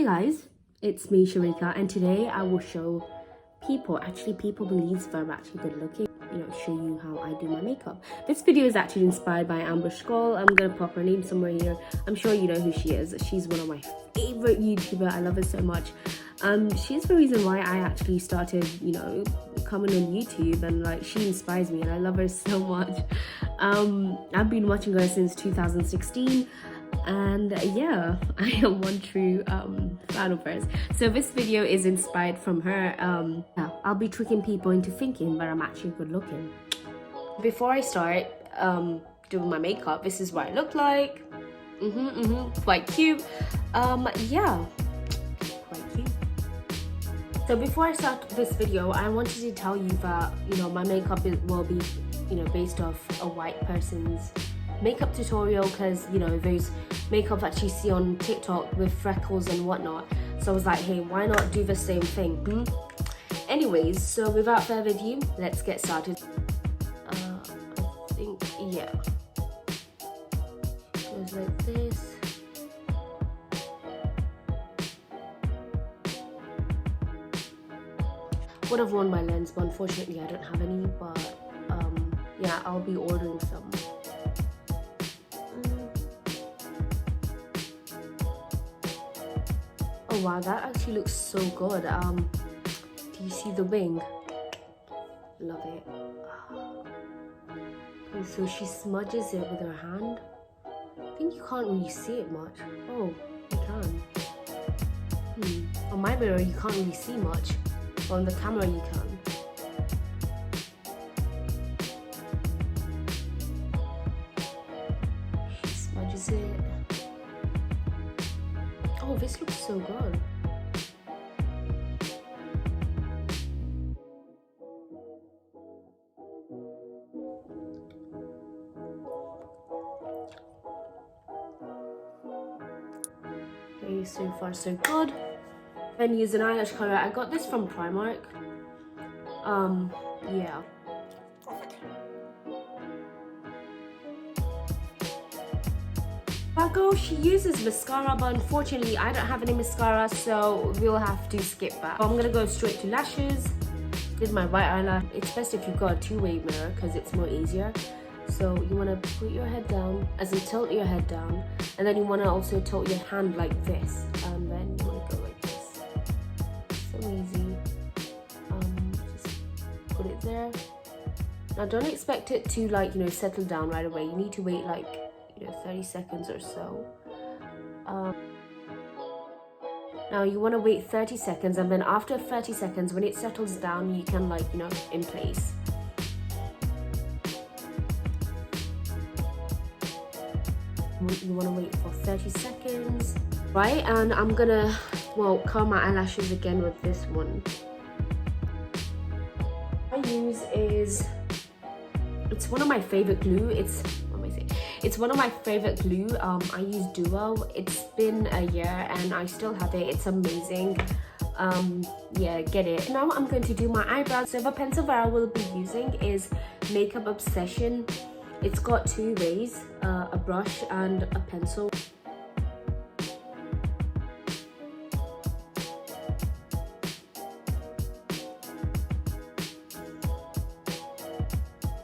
guys, it's me Sharika, and today I will show people believe I'm actually good looking, show you how I do my makeup. This video is actually inspired by Amber Scroll. I'm gonna pop her name somewhere here. I'm sure you know who she is. She's one of my favorite YouTubers. I love her so much. She's the reason why I actually started coming on YouTube, and she inspires me and I love her so much. I've been watching her since 2016. And yeah, I am one true fan of hers. So this video is inspired from her. I'll be tricking people into thinking that I'm actually good looking. Before I start doing my makeup, this is what I look like. Quite cute. Yeah, quite cute. So before I start this video, I wanted to tell you that my makeup will be based off a white person's makeup tutorial, because those makeup that you see on TikTok with freckles and whatnot. So I was like, hey, why not do the same thing? Anyways, so without further ado, let's get started. I think, yeah, goes like this. Would have worn my lens, but unfortunately I don't have any. But yeah, I'll be ordering some. Oh wow, that actually looks so good. Do you see the wing? Love it. Okay, so she smudges it with her hand. I think you can't really see it much. Oh, you can. On my mirror you can't really see much, but on the camera you can. She smudges it. Oh, this looks so good. Okay, so far so good. And use an eyelash color. I got this from Primark. Yeah. That girl, she uses mascara, but unfortunately I don't have any mascara, so we'll have to skip that. I'm gonna go straight to lashes. Did my right eyelash. It's best if you've got a two-way mirror because it's more easier. So you want to put your head down, as in tilt your head down, and then you want to also tilt your hand like this, and then you want to go like this. So easy. Just put it there. Now don't expect it to settle down right away. You need to wait 30 seconds or so. Now you want to wait 30 seconds, and then after 30 seconds, when it settles down, you can in place. You want to wait for 30 seconds, right? And I'm gonna curl my eyelashes again with this one. What I use it's one of my favorite glue. It's one of my favorite glue. I use Duo. It's been a year and I still have it. It's amazing. Yeah, get it. Now I'm going to do my eyebrows. So the pencil that I will be using is Makeup Obsession. It's got two ways, a brush and a pencil.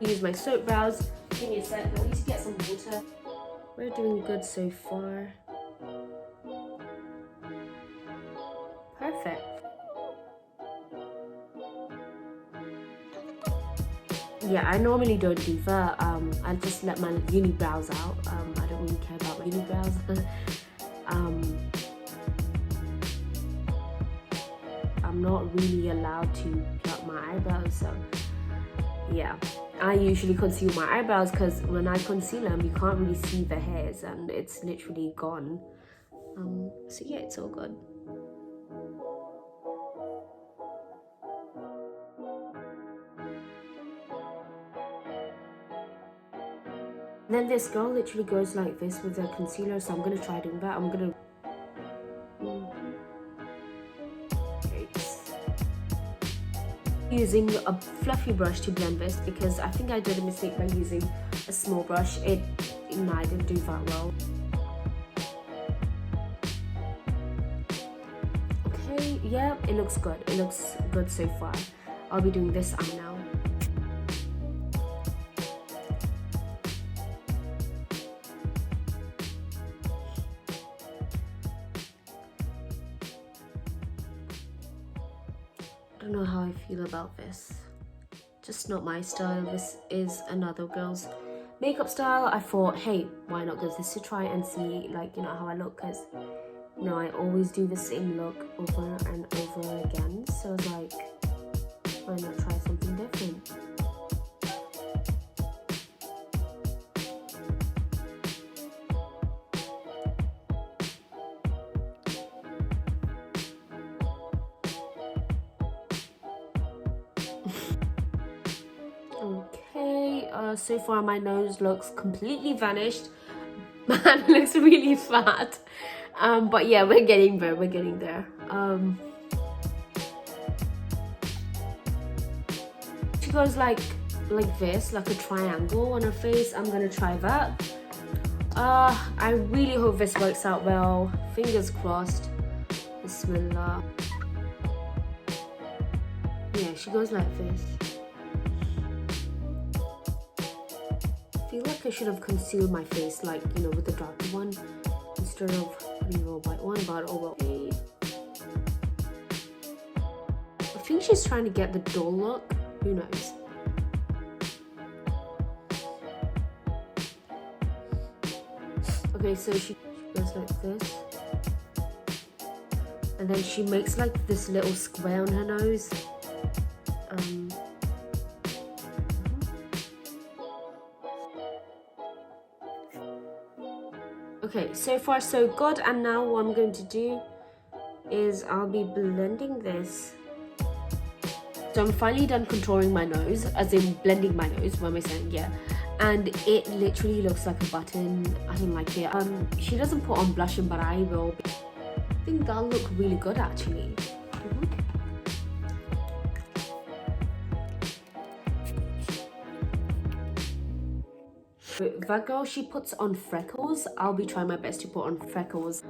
Use my soap brows. Give me a sec, I need to get some water. We're doing good so far. Perfect. Yeah, I normally don't do that. I just let my unibrows out. I don't really care about my unibrows. I'm not really allowed to pluck my eyebrows, so yeah. I usually conceal my eyebrows because when I conceal them, you can't really see the hairs and it's literally gone. So yeah, it's all good. Then this girl literally goes like this with her concealer, so I'm gonna try doing that. I'm gonna using a fluffy brush to blend this, because I think I did a mistake by using a small brush. I didn't do that well. yeah, it looks good. It looks good so far. I'll be doing this eye now. I don't know how I feel about this. Just not my style. This is another girl's makeup style. I thought, hey, why not give this a try and see, like, you know, how I look, because, you know, I always do the same look over and over again. So I was like, why not try something different? Okay, so far my nose looks completely vanished. Man, it looks really fat. But yeah, we're getting there. We're getting there. She goes like this, like a triangle on her face. I'm gonna try that. I really hope this works out well. Fingers crossed. Bismillah. Yeah, she goes like this. I feel like I should have concealed my face, like, you know, with the darker one instead of putting a white one, but oh well. Okay. I think she's trying to get the dull look. Who knows? Okay, so she goes like this. And then she makes like this little square on her nose. Okay, so far so good, and now what I'm going to do is I'll be blending this. So I'm finally done contouring my nose, as in blending my nose, what am I saying? Yeah. And it literally looks like a button. I don't like it. She doesn't put on blushing, but I will. I think that'll look really good actually. That girl, she puts on freckles. I'll be trying my best to put on freckles.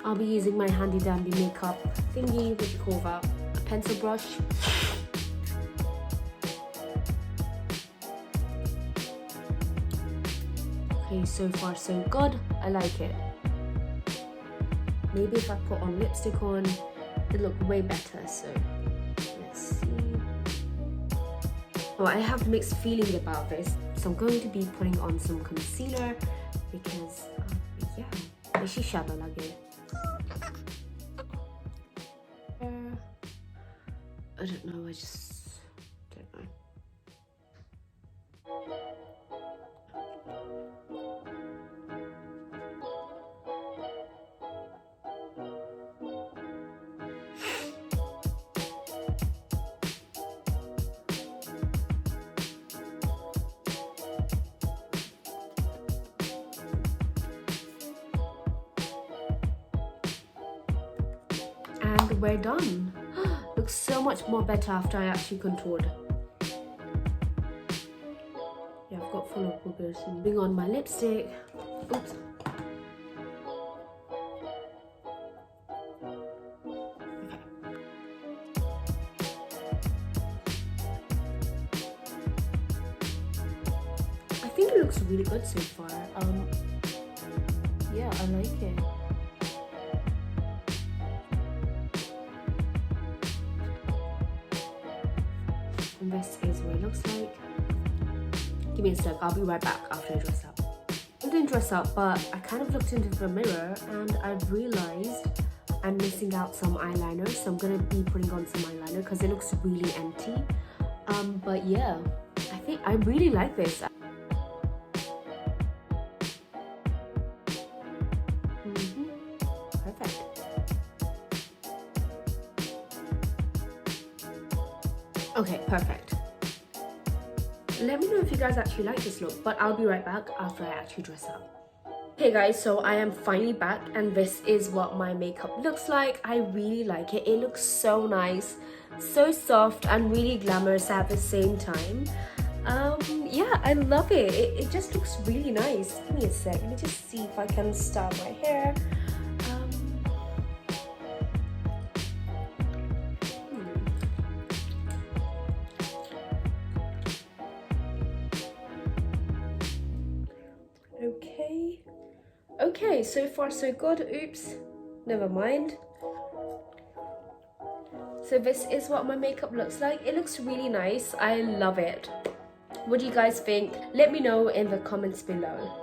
I'll be using my handy dandy makeup thingy, what do you call that? A pencil brush. Okay, so far so good. I like it. Maybe if I put on lipstick on, it'll look way better. So let's see. Oh, I have mixed feeling about this. So I'm going to be putting on some concealer because yeah, beshi shado lage. I don't know. I just don't know. And we're done. Looks so much more better after I actually contoured. Yeah, I've got full of boogers. Bring on my lipstick. Oops. Okay. I think it looks really good so far. Yeah, I like it. And this is what it looks like. Give me a sec, I'll be right back after I dress up. I didn't dress up, but I kind of looked into the mirror and I've realized I'm missing out some eyeliner, so I'm gonna be putting on some eyeliner because it looks really empty. But yeah, I think I really like this. Perfect. Okay, perfect. Let me know if you guys actually like this look, but I'll be right back after I actually dress up. Hey guys, so I am finally back and this is what my makeup looks like. I really like it. It looks so nice, so soft and really glamorous at the same time. Yeah, I love it. It just looks really nice. Give me a sec. Let me just see if I can style my hair. Okay, so far so good. Oops, never mind. So this is what my makeup looks like. It looks really nice. I love it. What do you guys think? Let me know in the comments below.